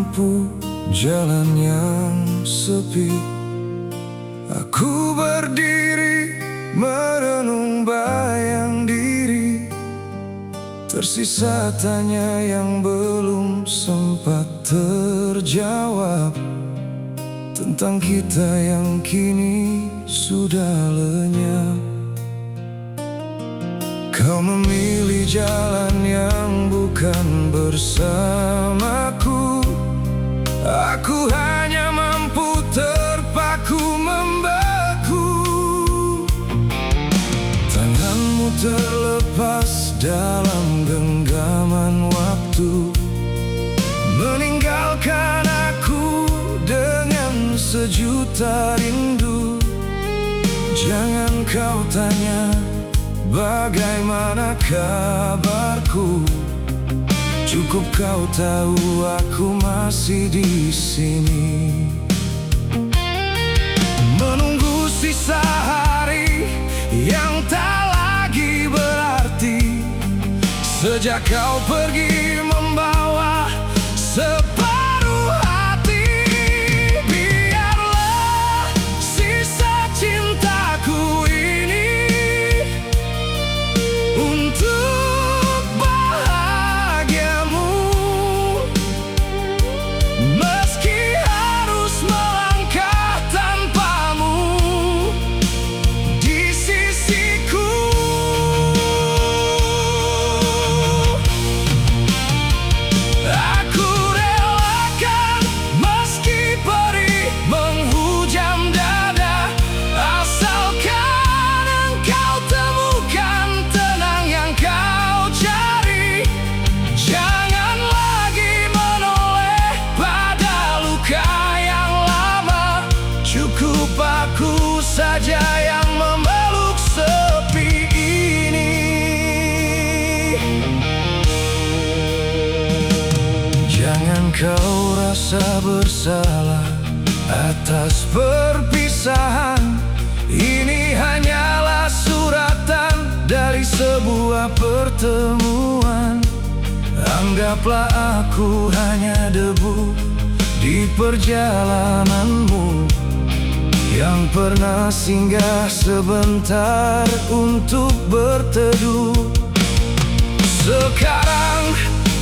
menempuh jalan yang sepi. Aku berdiri merenung bayang diri, tersisa tanya yang belum sempat terjawab, tentang kita yang kini sudah lenyap. Kau memilih jalan yang bukan bersamaku, aku hanya mampu terpaku membeku. Tanganmu terlepas dalam genggaman waktu, meninggalkan aku dengan sejuta rindu. Jangan kau tanya bagaimana kabarku, cukup kau tahu aku masih di sini. Menunggu sisa hari yang tak lagi berarti, sejak kau pergi membawa separuh hati. Biarlah sisa cintaku ini untuk bahagiamu, meski harus melangkah tanpamu di sisiku. Aku relakan meski perih menghujam dada, asalkan engkau temukan tenang yang kau cari. Jangan lagi menoleh pada luka yang lama, cukup aku saja yang memeluk sepi ini. Jangan kau rasa bersalah atas perpisahan, ini hanyalah suratan dari sebuah pertemuan. Anggaplah aku hanya debu di perjalananmu, yang pernah singgah sebentar untuk berteduh. Sekarang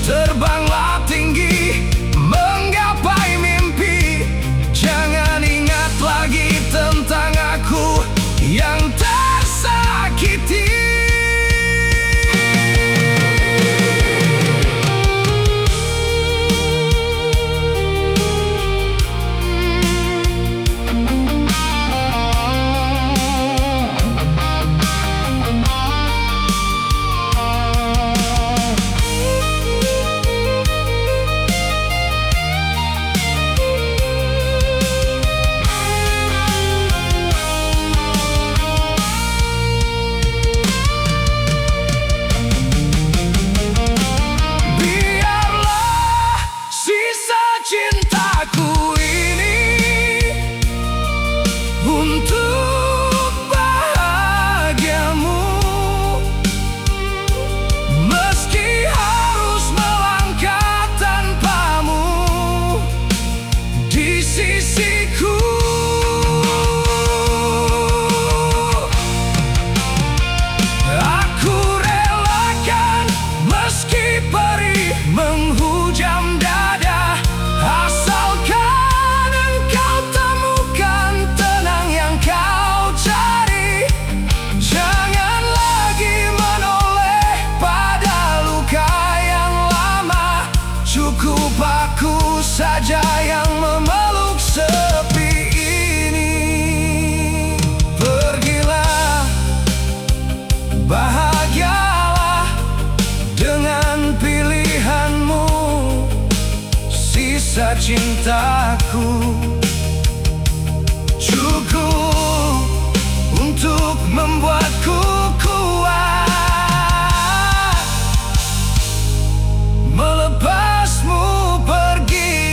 terbanglah tinggi menggapai mimpi, jangan ingat lagi tentang aku yang tersakiti. Biarlah sisa cintaku ini untuk bahagiamu, meski harus melangkah tanpamu di sisiku. Aku relakan meski perih menghujam dada, asalkan engkau temukan tenang yang kau cari. Jangan lagi menoleh pada luka yang lama, cukup aku saja yang memeluk sepi ini. Pergilah, bahagialah dengan pilihanmu, sisa cintaku cukup untuk membuatku kuat melepasmu pergi.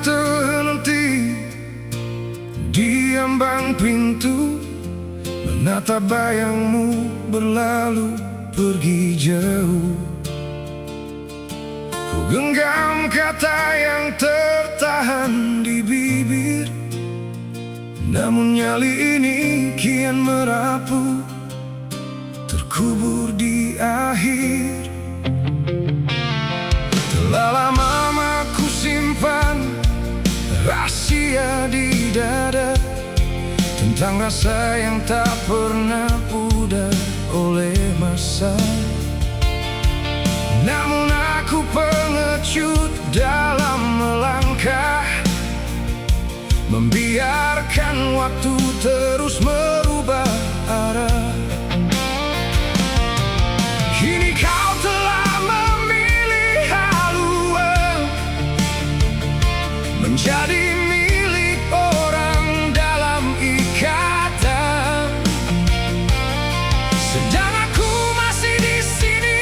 terhenti di ambang pintu, menatap bayangmu berlalu pergi jauh. Ku genggam kata yang tertahan di bibir, namun nyali ini kian merapuh, terkubur di akhir. Telah lama ku simpan rahasia di dada tentang rasa yang tak pernah pudar oleh masa. Namun aku pengecut dalam melangkah, membiarkan waktu terus merubah arah. Kini kau telah memilih haluan menjadi milik orang dalam ikatan, sedang aku masih di sini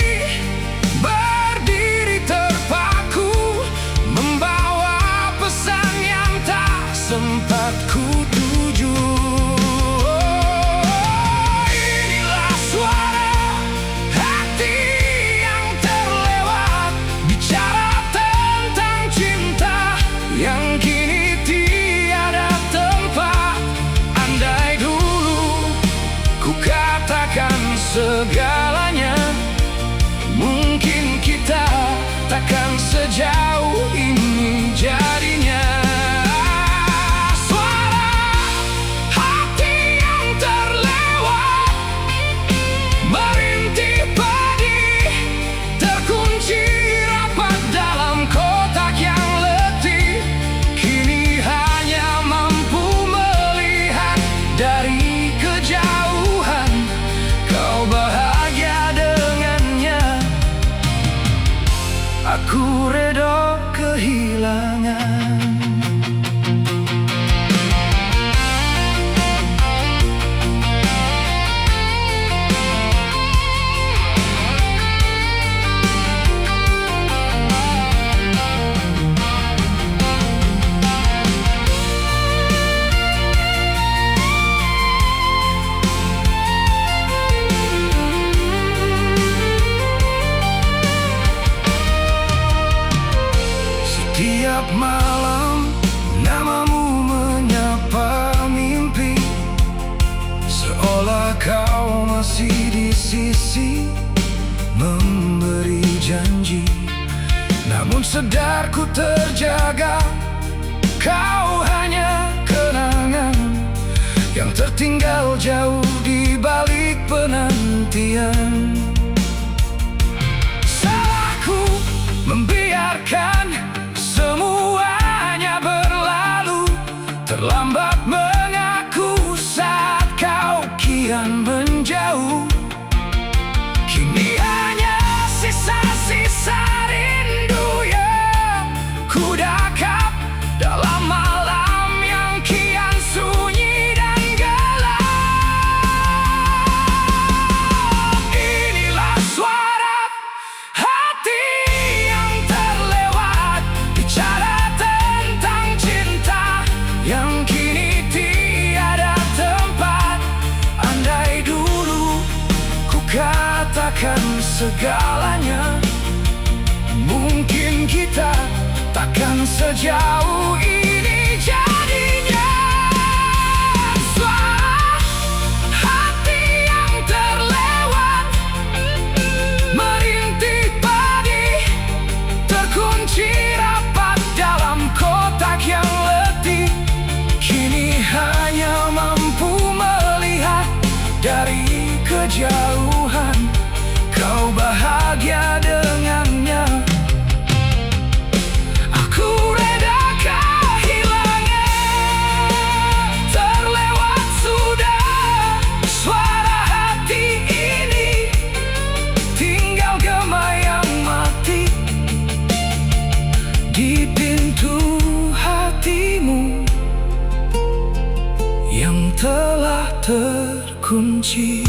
berdiri terpaku, membawa pesan yang tak sempat ku tuju. Inilah suara hati yang terlewat, bicara tentang cinta yang kini tiada tempat. Andai dulu ku katakan segalanya, mungkin kita takkan sejauh ini jadinya. Suara hati yang terlewat, merintih padi, terkunci rapat dalam kotak yang letih. Kini hanya mampu melihat dari kejauhan, kau bahagia dengannya. Aku reda kehilangan. Setiap malam namamu menyapa mimpi, seolah kau masih di sisi, memberi janji. Namun sadarku terjaga, kau hanya kenangan yang tertinggal jauh di balik penantian. Salahku membiarkan semuanya berlalu, terlambat mengaku saat kau kian menjauh. Kini hanya sisa-sisa rindu yang ku dakap dalam malam yang kian sunyi dan gelap. Inilah suara hati yang terlewat, bicara tentang cinta yang kini tiada tempat. Andai dulu ku katakan segalanya, mungkin kita takkan sejauh ini jadinya. Suara hati yang terlewat, merintih padi, terkunci rapat dalam kotak yang letih. Kini hanya mampu melihat dari kejauhan, kau bahagia dengannya. Aku reda kehilangan, terlewat sudah suara hati ini, tinggal gema yang mati di pintu hatimu yang telah terkunci.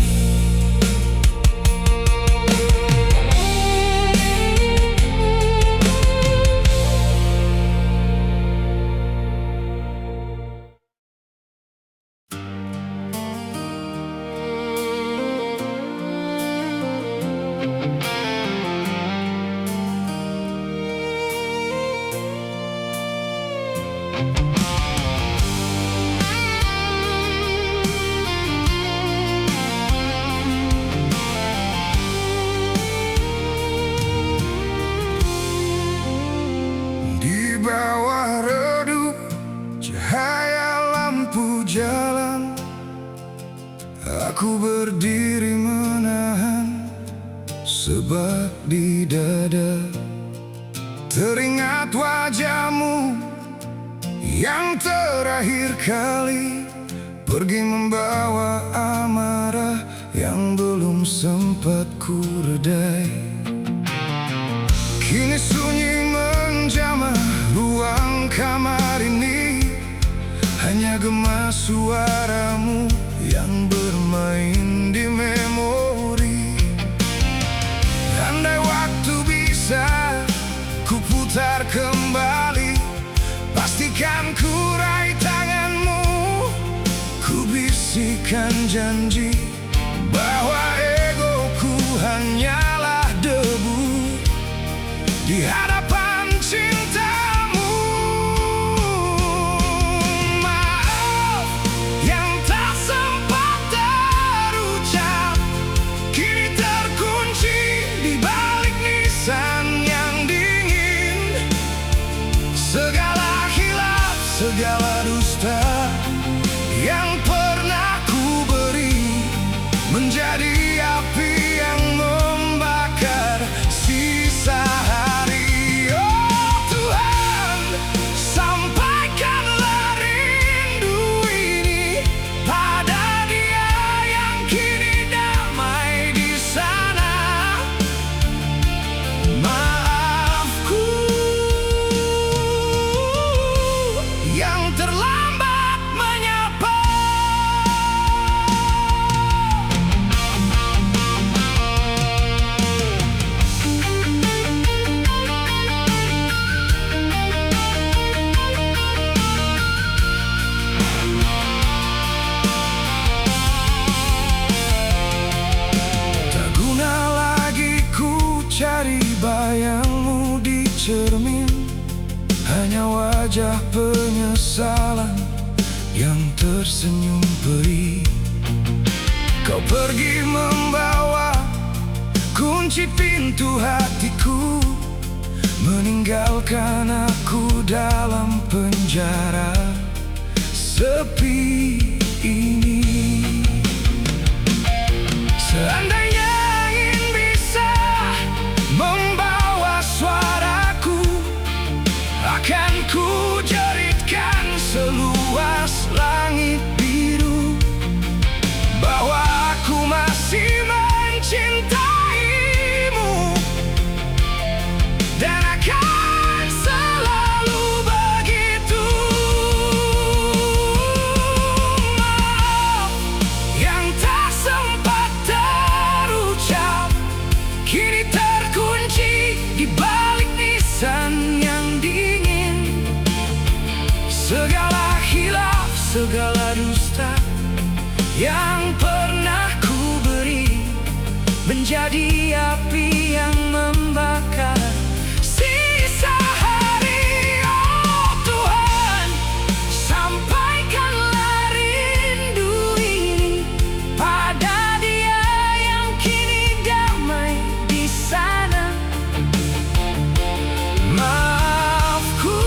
Aku berdiri menahan sebab di dada teringat wajahmu yang terakhir kali pergi membawa amarah yang belum sempat ku redai. Kini sunyi menjamah ruang kamar ini, hanya gema suaramu yang bermain di memori. Andai waktu bisa ku putar kembali, pastikan ku raih tanganmu. Ku bisikan janji bahwa egoku hanyalah debu di hadapan cintamu. Maaf yang tak sempat terucap, kini terkunci di balik nisan yang dingin. Segala khilaf, segala dusta yang pernah ku beri menjadi api yang membakar sisa hari. Oh Tuhan, sampaikanlah rindu ini pada dia yang kini damai di sana. Maafku yang terlambat menyapa. Tak guna lagi ku cari bayangmu di cermin, hanya wajah penyesalan yang tersenyum perih. Kau pergi membawa kunci pintu hatiku, meninggalkan aku dalam penjara sepi ini. Seandainya angin bisa membawa suaraku, akan ku jeritkan seluas langit biru bahwa aku masih mencintaimu dan akan selalu begitu. Maaf yang tak sempat terucap, kini terkunci di balik nisan yang dingin. Segala khilaf, segala dusta yang pernah ku beri menjadi api yang membakar sisa hari. Oh Tuhan, sampaikanlah rindu ini pada dia yang kini damai di sana. Maafku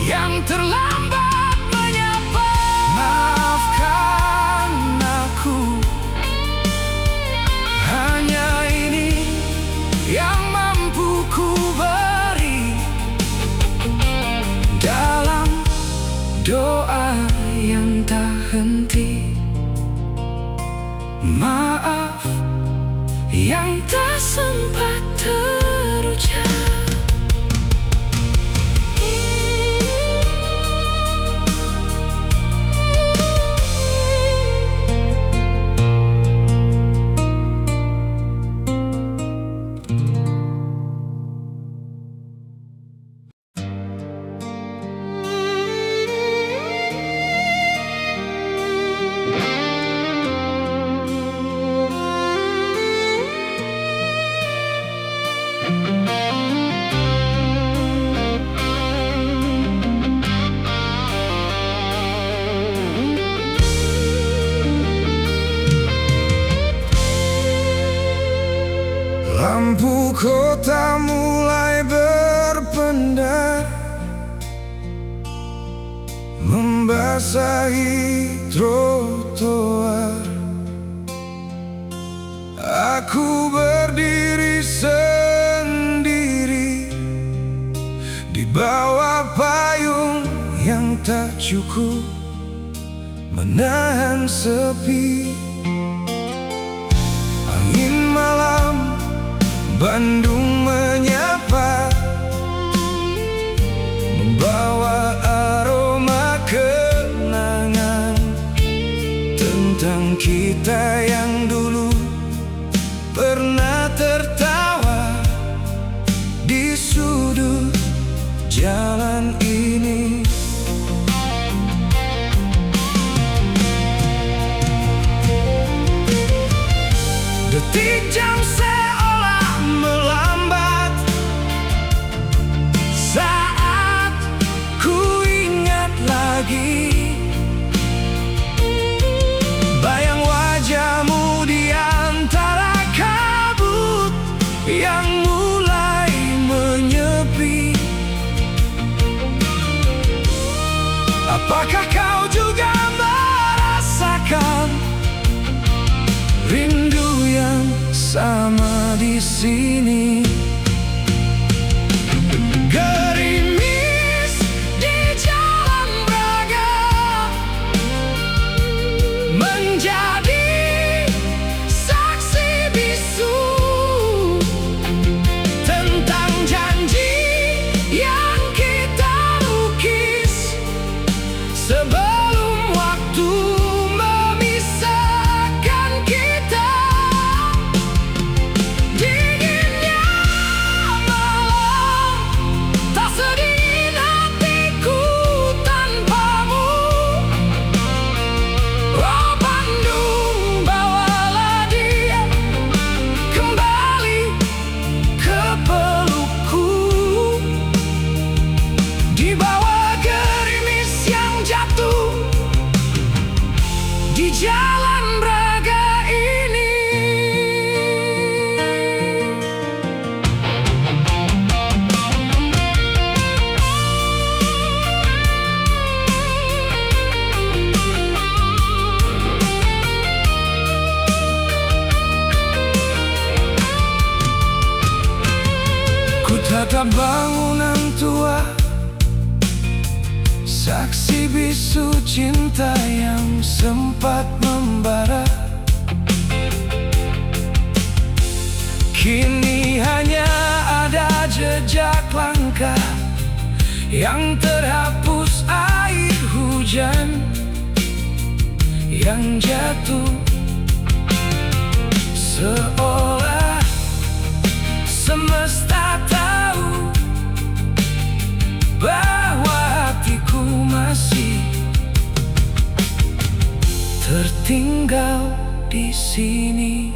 yang terlambat menyapa. Maafkan aku, hanya ini yang mampu ku beri dalam doa yang tak henti. Maaf yang tak sempat terucap. Lampu kota mulai berpendar, membasahi Aku berdiri sendiri di bawah payung yang tak cukup menahan sepi. Angin malam Bandung menyapa, membawa aroma kenangan tentang kita yang dulu pernah tertawa di sudut jalan ini. Detik jam seolah melambat saat ku ingat lagi bayang wajahmu di antara kabut yang mulai menyepi. Apakah kau juga merasakan rindu yang sama di sini? Gerimis di Jalan Braga menjadi saksi bisu tentang janji yang kita lukis sebelum waktu memisahkan kita. Dinginnya malam tak sedingin hatiku tanpamu. Oh Bandung, bawalah dia kembali ke pelukku. Di bawah gerimis yang jatuh di Jalan Braga ini. Ku tatap bangunan tua, saksi bisu cinta yang sempat membara. Kini hanya ada jejak langkah yang terhapus air hujan yang jatuh, seolah semesta tahu bahwa hatiku masih tertinggal di sini.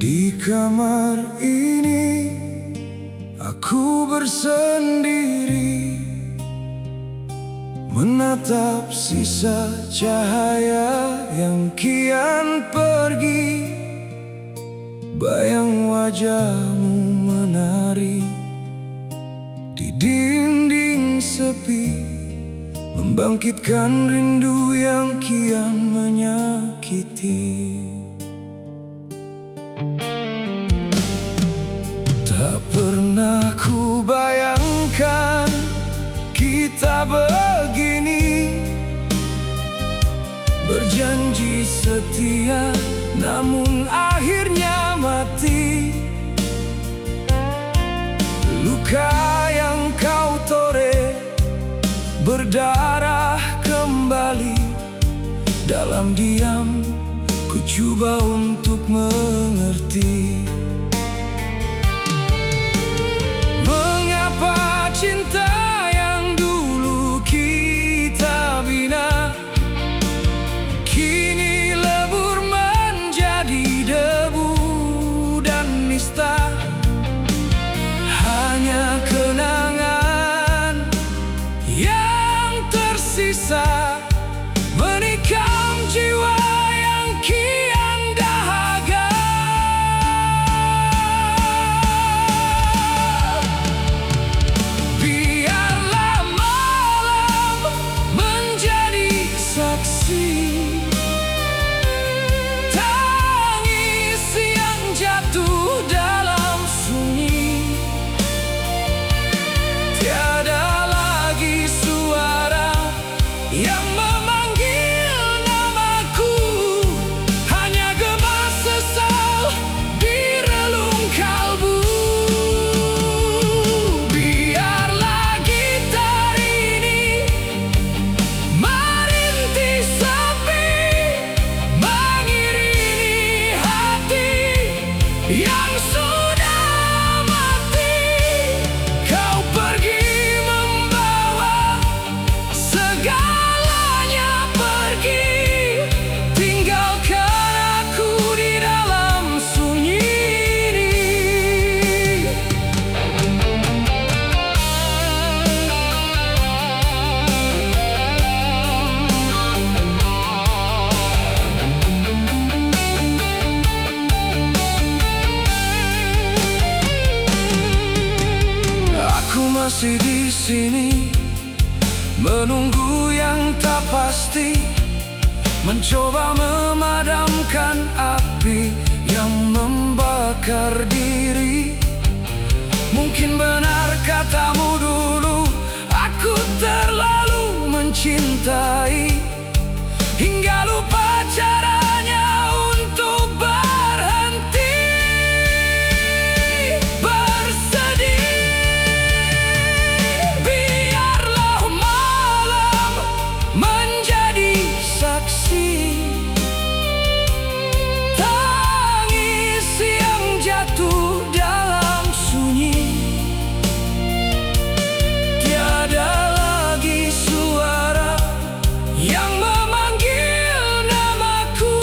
Di kamar ini aku bersendiri, menatap sisa cahaya yang kian pergi. Bayang wajahmu menari di dinding sepi, membangkitkan rindu yang kian menyakiti. Tak pernah ku bayangkan kita begini, berjanji setia namun akhirnya mati. Luka yang kau toreh berdarah Coba untuk mengerti mengapa cinta yang dulu kita bina kini lebur menjadi debu dan nista. Hanya kenangan yang tersisa menikam jiwa yang kian dahaga. Biarlah malam menjadi saksi tangis yang jatuh dalam sunyi. Tiada lagi suara yang memanggil namaku, hanya gema sesal di relung kalbu. Biarlah gitar ini merintih sepi, mengiringi hati yang sudah mati. Kau pergi membawa segalanya pergi, tinggalkan aku di dalam sunyi ini. Aku masih di sini menunggu yang tak pasti, mencoba memadamkan api yang membakar diri. Mungkin benar katamu dulu, aku terlalu mencintai hingga lupa caranya untuk berhenti bersedih. Biarlah malam menjadi saksi tangis yang jatuh dalam sunyi. Tiada lagi suara yang memanggil namaku,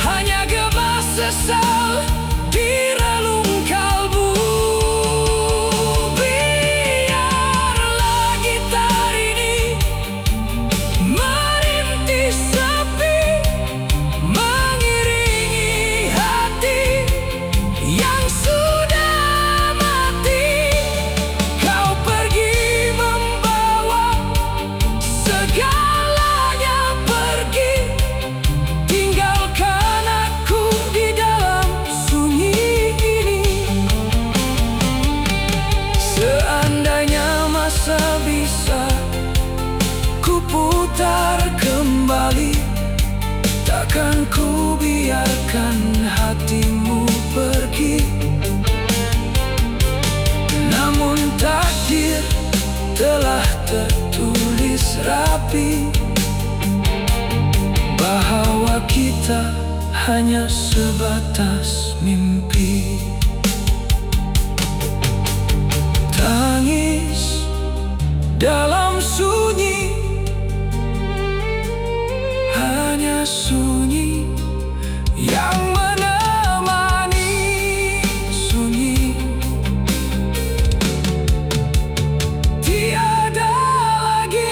hanya gema sesal di relung kalbu. Biarlah gitar ini merintih sepi, mengiringi hati yang sudah mati. Kau pergi membawa segalanya pergi, tinggalkan aku di dalam sunyi ini. Seandainya masa bisa ku putar kembali, takkan ku biarkan hatimu pergi. Namun takdir telah tertulis rapi bahwa kita hanya sebatas mimpi. Tangis dalam sunyi, hanya sunyi yang menemani sunyi. Tiada lagi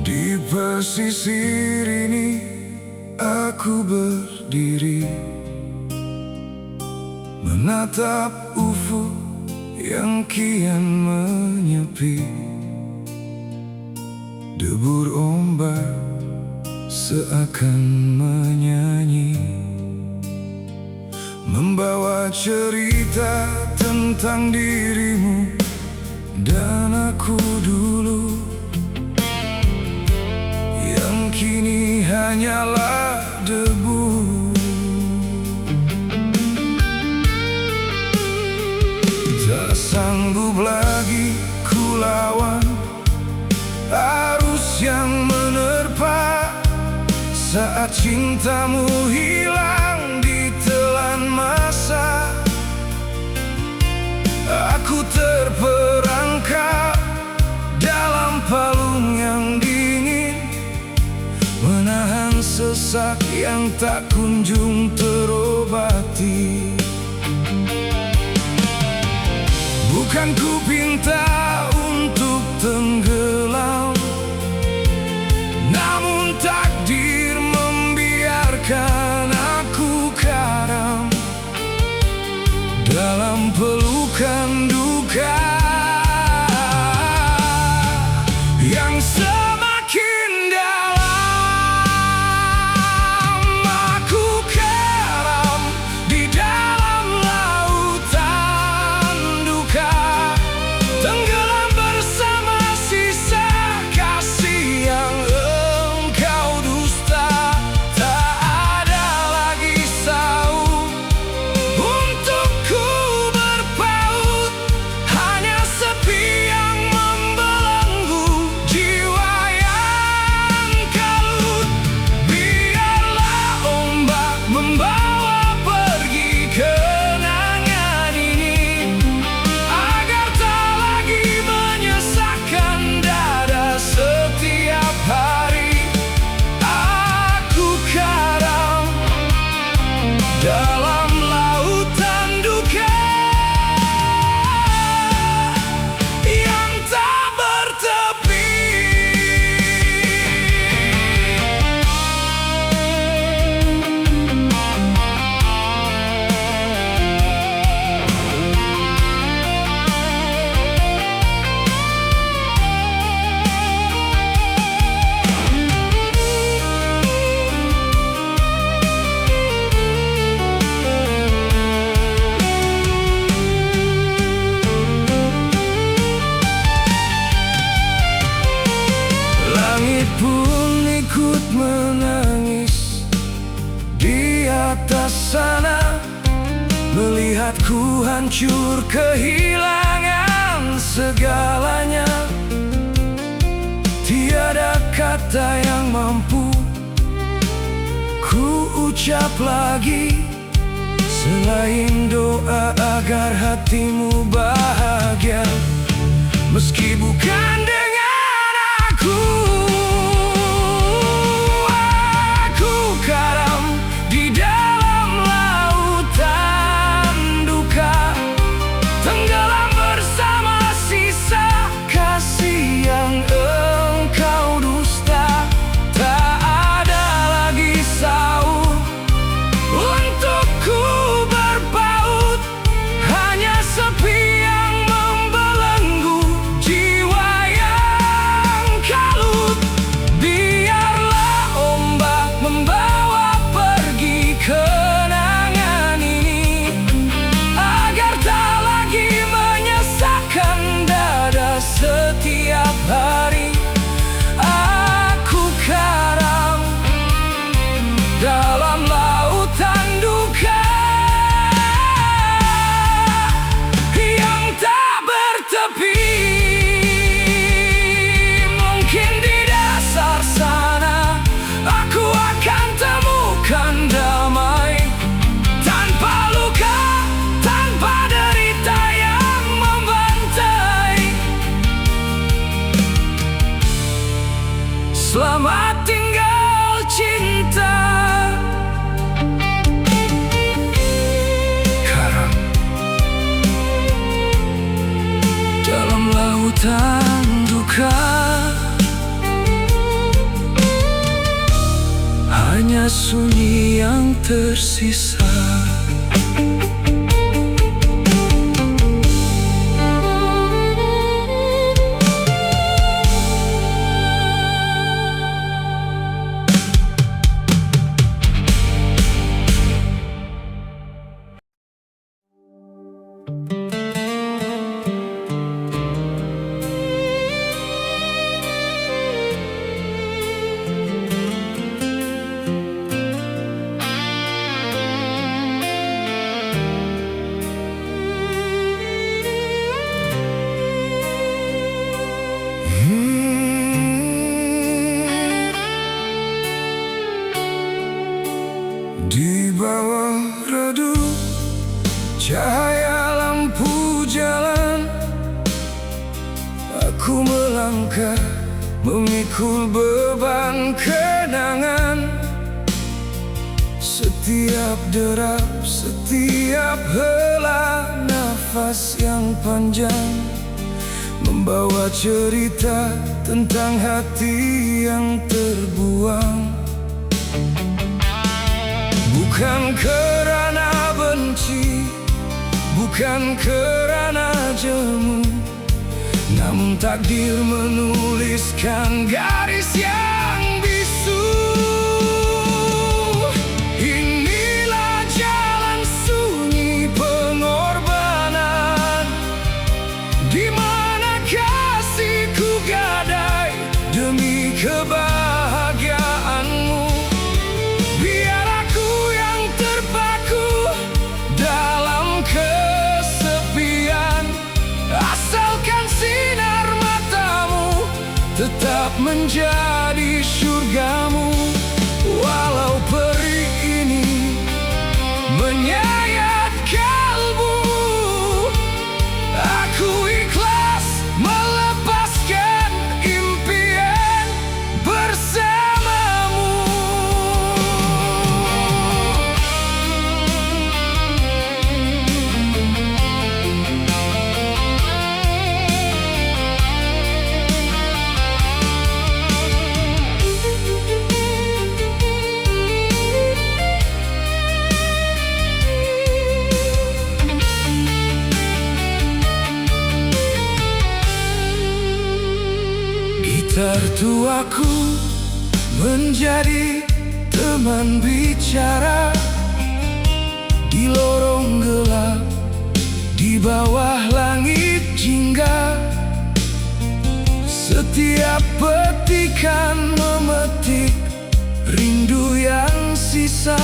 di pesisir ini aku berdiri, menatap ufuk yang kian menyepi. Debur ombak seakan menyanyi, membawa cerita tentang dirimu dan aku dulu, yang kini hanyalah debu. Tak sanggup lagi ku lawan arus yang menerpa, saat cintamu hilang ditelan masa. Aku terperangkap dalam palung yang dingin, menahan sesak yang tak kunjung terobati. Bukan ku pinta untuk tenggelam, namun takdir membiarkan aku karam dalam pelukan duka yang semakin dalam. Aku karam di dalam lautan duka, tenggelam bersama sisa kasih yang engkau dusta. Tak ada lagi saung untukku berpaut, hanya sepi yang membelenggu jiwa yang kalut. Biarlah ombak membawa pergi kenangan ini, agar tak lagi menyesakkan dada setiap hari. Aku karam dalam lautan duka yang tak bertepi. Langit pun ikut menangis di atas sana, melihatku hancur kehilangan segalanya. Tiada kata yang mampu ku ucap lagi, selain doa agar hatimu bahagia, meski bukan dengan aku. Aku karam di dalam lautan duka, tenggelam bersama sisa kasih yang engkau dusta. Tak ada lagi saung untukku berpaut, hanya sepi yang membelenggu jiwa yang kalut. Biarlah ombak membawa pergi kenangan ini, agar tak lagi menyesakkan dada setiap hari. Aku karam dalam lautan duka yang tak bertepi. Mungkin di dasar sana aku akan temukan damai, tanpa luka, tanpa derita yang membantai. Selamat tinggal cinta. Karam dalam lautan duka, hanya sunyi yang tersisa. Di bawah redup cahaya lampu jalan, aku melangkah memikul beban kenangan. Setiap derap, setiap hela nafas yang panjang membawa cerita tentang hati yang terbuang. Bukan kerana benci, bukan kerana jemu, namun takdir menuliskan garis yang bisu. Inilah jalan sunyi pengorbanan, di mana kasihku gadai demi kebahagiaanmu. Biar aku yang terpaku dalam kesepian, asalkan sinar matamu tetap menjadi surgamu. Walau peri ini menyayat kalbu, aku ikhlas melepaskan impian bersamamu. Gitar tuaku menjadi teman bicara di lorong gelap, di bawah langit jingga. Setiap petikan memetik rindu yang sisa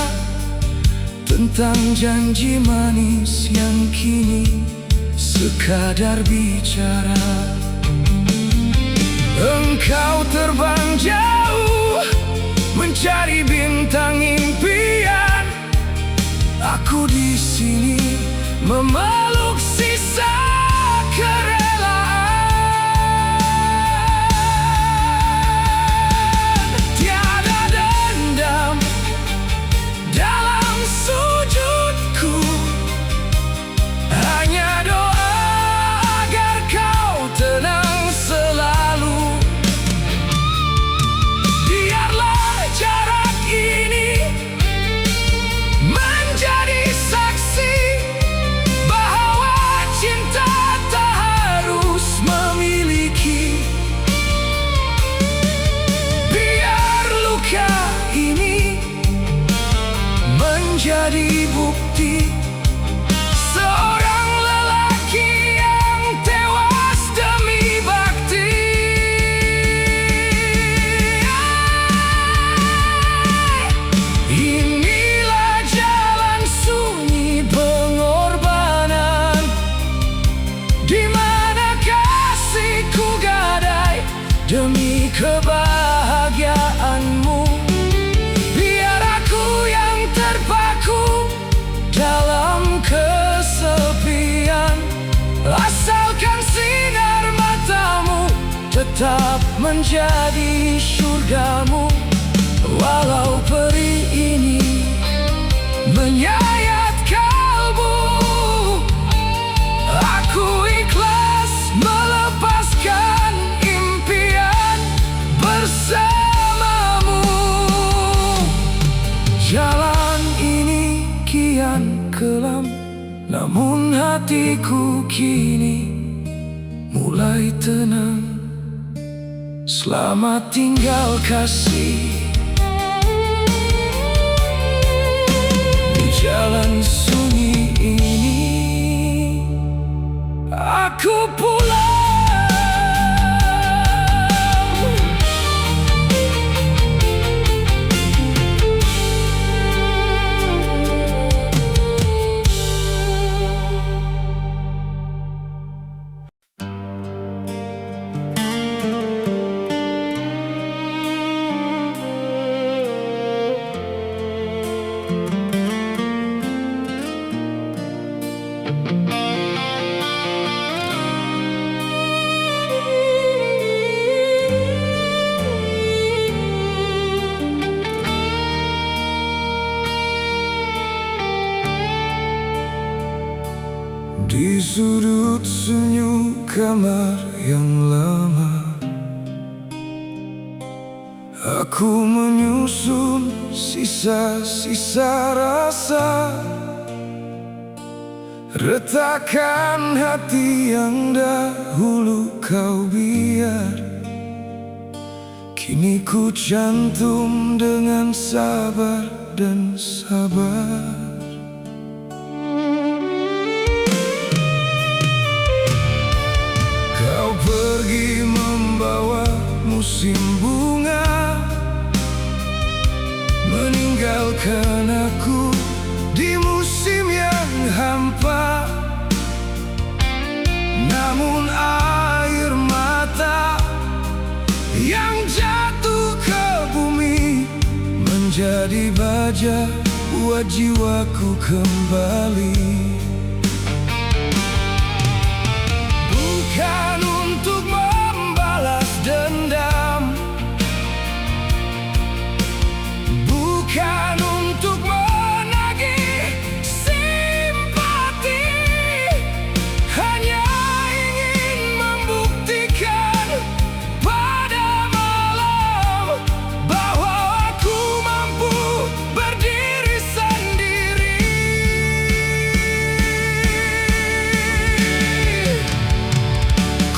tentang janji manis yang kini sekadar bicara. Engkau terbang jauh mencari bintang impian, aku di sini memeluk sisa kerelaan. Tiada dendam dalam sujudku, hanya doa agar kau tenang selalu. Biarlah jarak ini menjadi saksi bahwa cinta tak harus memiliki. Biar luka ini menjadi bukti seorang lelaki yang tewas demi bakti. Inilah jalan sunyi pengorbanan, di mana kasihku gadai demi kebahagiaanmu. Biar aku yang terpaku dalam kesepian, asalkan sinar matamu tetap menjadi surgamu. Walau peri ini menyayat kalbu, aku ikhlas melepaskan impian bersamamu. Jalan ini kian kelam, namun hatiku kini mulai tenang. Selamat tinggal kasih, di jalan sunyi ini aku pulang. sudut sunyi kamar yang lama, aku menyusun sisa-sisa rasa, retakan hati yang dahulu kau biar kini ku cantum dengan sabar dan sabar. Kau pergi membawa musim bunga, meninggalkan aku di musim yang hampa. Namun air mata yang jatuh ke bumi menjadi baja buat jiwaku kembali. Bukan untuk membalas dendam, bukan untuk menagih simpati, hanya ingin membuktikan pada malam bahwa aku mampu berdiri sendiri.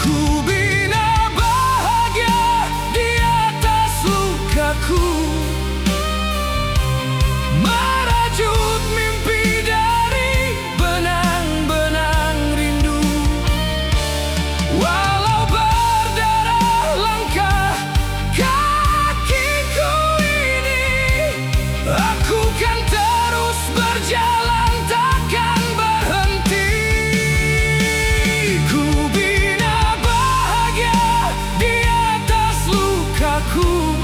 Ku bina bahagia di atas lukaku, merajut mimpi dari benang-benang rindu. Walau berdarah langkah kakiku ini, aku kan terus berjalan, takkan berhenti. Ku bina bahagia di atas lukaku,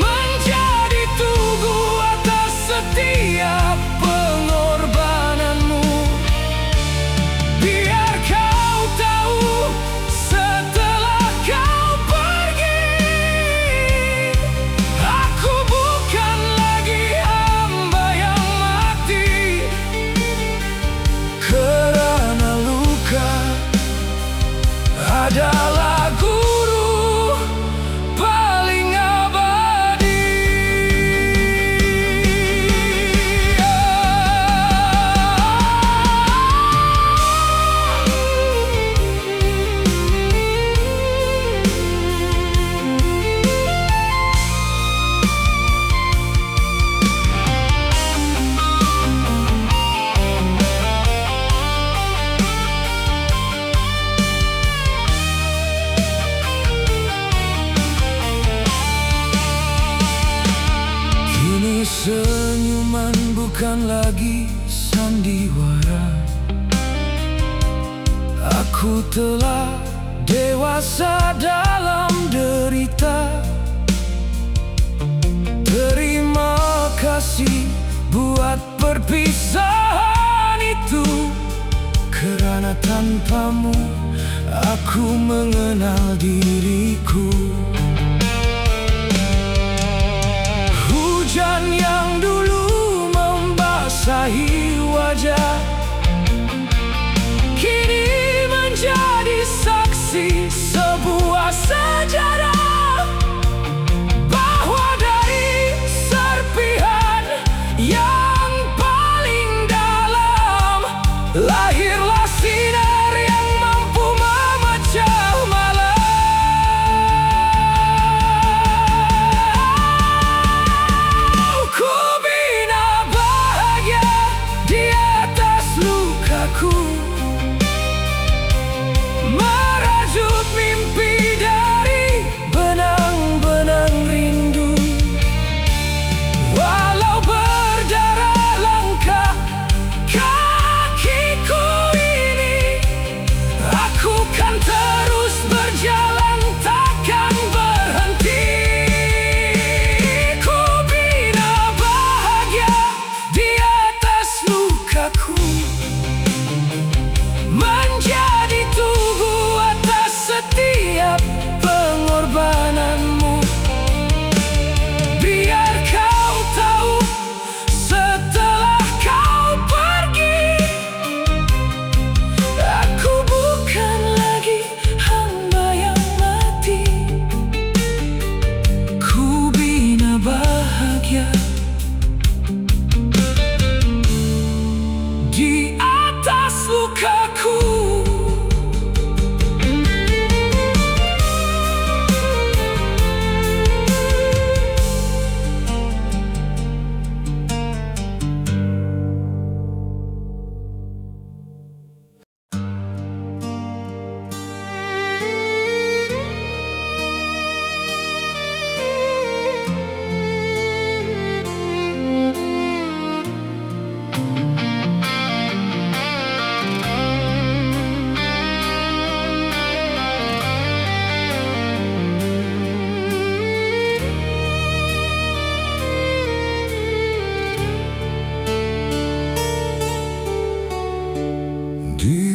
menjadi tugu atas setiap pengorbananmu. Biar kau tahu setelah kau pergi, aku bukan lagi hamba yang mati. Kerana luka adalah guru paling abadi. Kini senyuman bukan lagi sandiwara, aku telah dewasa dalam derita. Terima kasih buat perpisahan itu, kerana tanpamu aku mengenal diriku. Hujan yang dulu membasahi wajah kini menjadi saksi sebuah sejarah, bahwa dari serpihan yang paling dalam lahirlah sinar yang mampu memecah malam.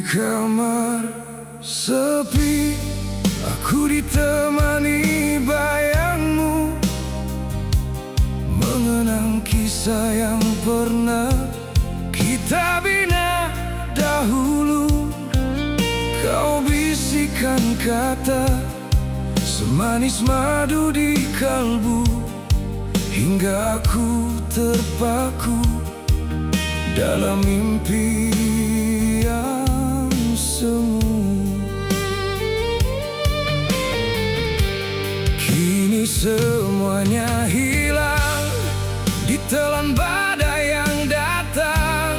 kamar sepi, aku ditemani bayangmu, mengenang kisah yang pernah kita bina dahulu. Kau bisikan kata semanis madu di kalbu, hingga aku terpaku dalam mimpi yang semu. Kini semuanya hilang, ditelan badai yang datang.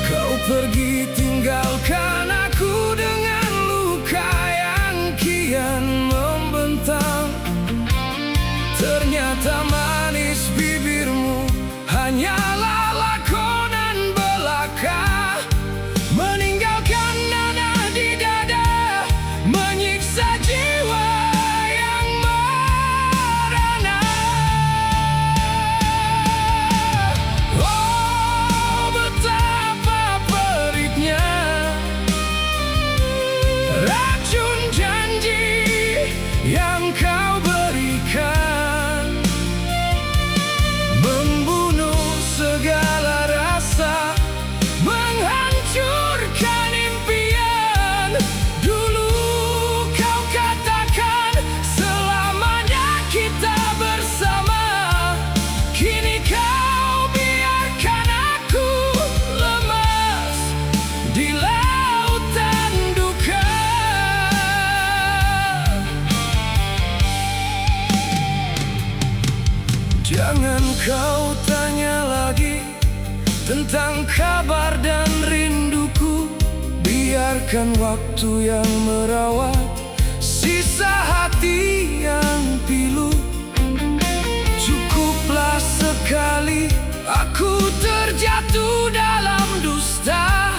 Kau pergi tinggalkan aku dengan luka yang kian membentang. Ternyata manis bibirmu hanyalah lakonan belaka, meninggalkan nanah di dada, menyiksa jiwa yang merana. Oh, betapa perihnya racun janji yang kau berikan, membunuh segala rasa, menghancurkan impian. Dulu kau katakan selamanya kita bersama, kini kau biarkan aku lemas di lautan duka. Jangan kau tanya lagi tentang kabar dan rinduku, biarkan waktu yang merawat sisa hati yang pilu. Cukuplah sekali aku terjatuh dalam dusta,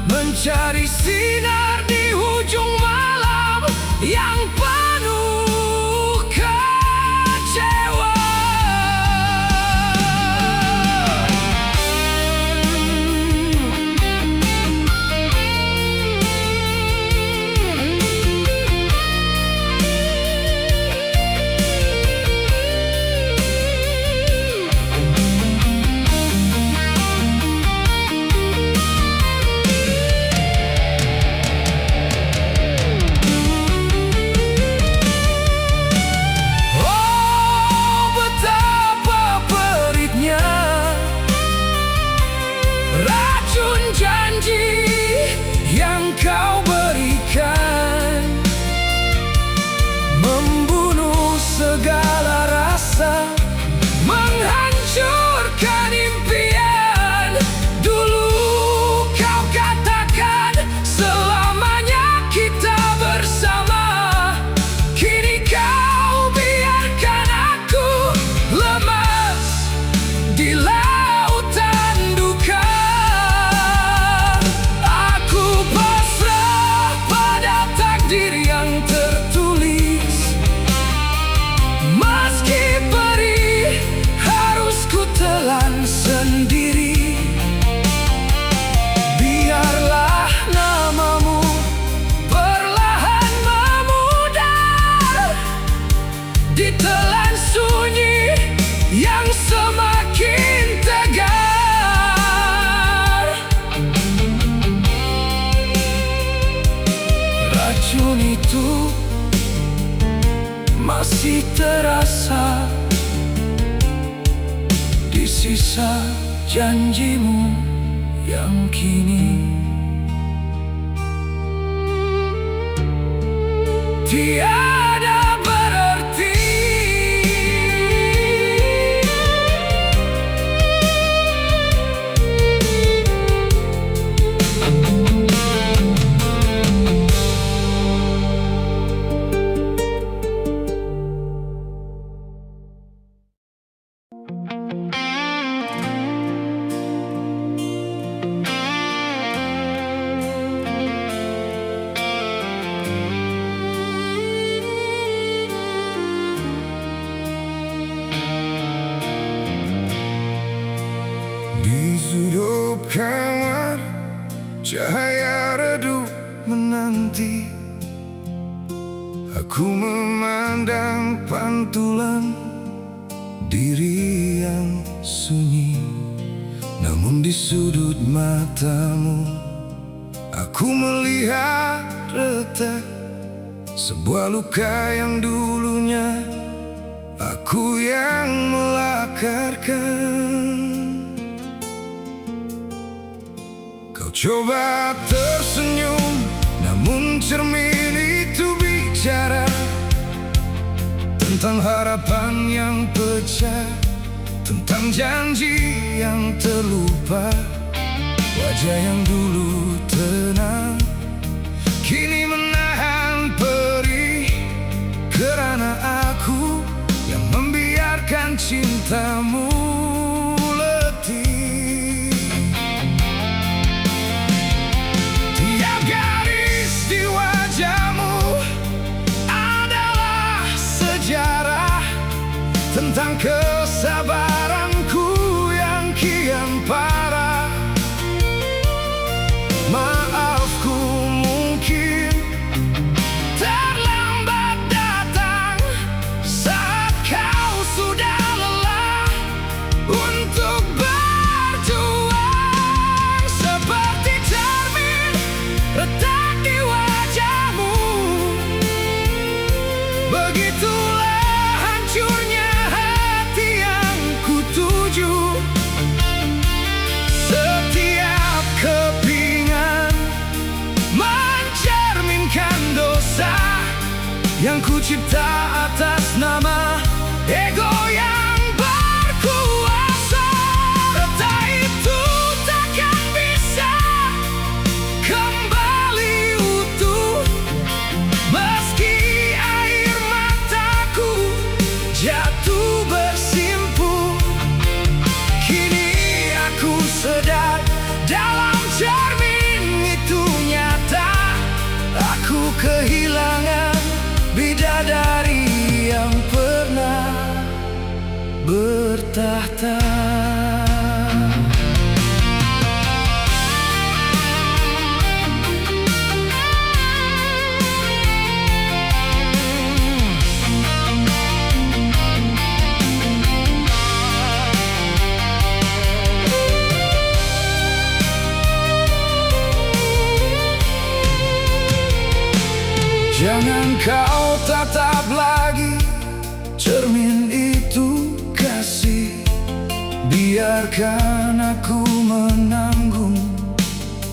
mencari sinar di ujung malam yang penuh kecewa. Racun janji yang kau berikan, membunuh segala rasa, menghancurkan impian. Dulu kau katakan selamanya kita bersama, kini kau biarkan aku lemas di lautan duka. Yang tertulis, meski perih harus ku telan sendiri. Biarlah namamu perlahan memudar, ditelan sunyi yang semakin tegar. Racun itu masih terasa di sisa janjimu yang kini tiada berarti. Di sudut kamar cahaya redup nanti aku memandang pantulan diri yang sunyi. Namun di sudut matamu aku melihat retak sebuah luka yang dulunya aku yang melakarkan. Kau coba tersenyum, namun cermin itu bicara tentang harapan yang pecah, tentang janji yang terlupa. Wajah yang dulu tenang kini menahan perih, karena aku yang membiarkan cintamu letih. Tiap garis di wajahmu adalah sejarah tentang kesabaranku yang kian parah. Maafku mungkin terlambat datang saat kau sudah lelah untuk berjuang. Seperti cermin retak di wajahmu, begitulah hancurnya hati yang kutuju. Setiap kepingan mencerminkan dosa yang kucipta atas nama ego yang berkuasa. Retak itu takkan bisa kembali utuh, meski air mataku jatuh bersimpuh. Kini aku sedar dalam cermin itu nyata aku kehilangan bidadari yang pernah bertahta. Jangan kau tatap lagi cermin itu kasih, biarkan aku menanggung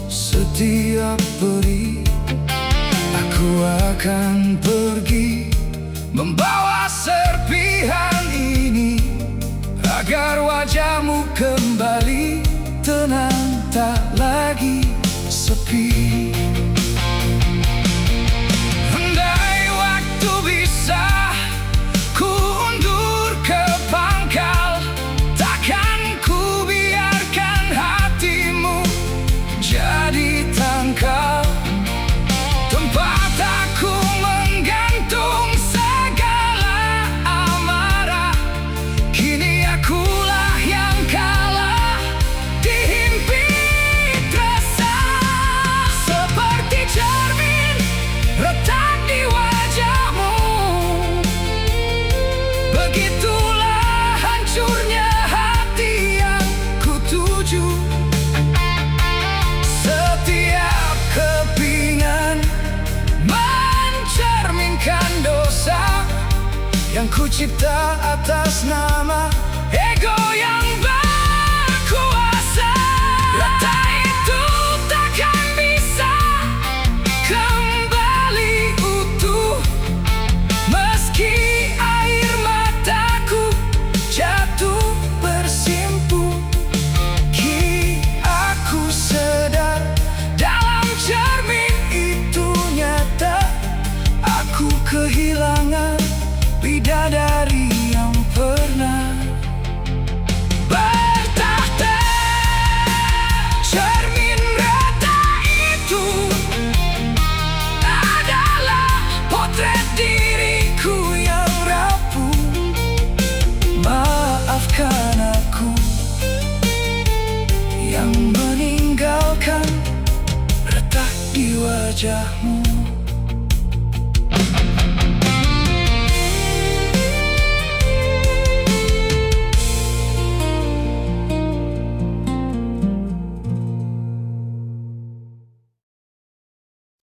setiap perih. Aku akan pergi membawa serpihan ini agar wajahmu kembali tenang, tak lagi sepi. Setiap kepingan mencerminkan dosa yang kucipta atas nama ego yang berkuasa. Retak itu takkan bisa kembali utuh, meski air mataku jatuh bersimpuh. Kini aku sedar dalam cermin itu nyata aku kehilangan bidadari yang pernah bertahta. Cermin retak itu adalah potret diriku yang rapuh. Maafkan aku yang meninggalkan retak di wajahmu.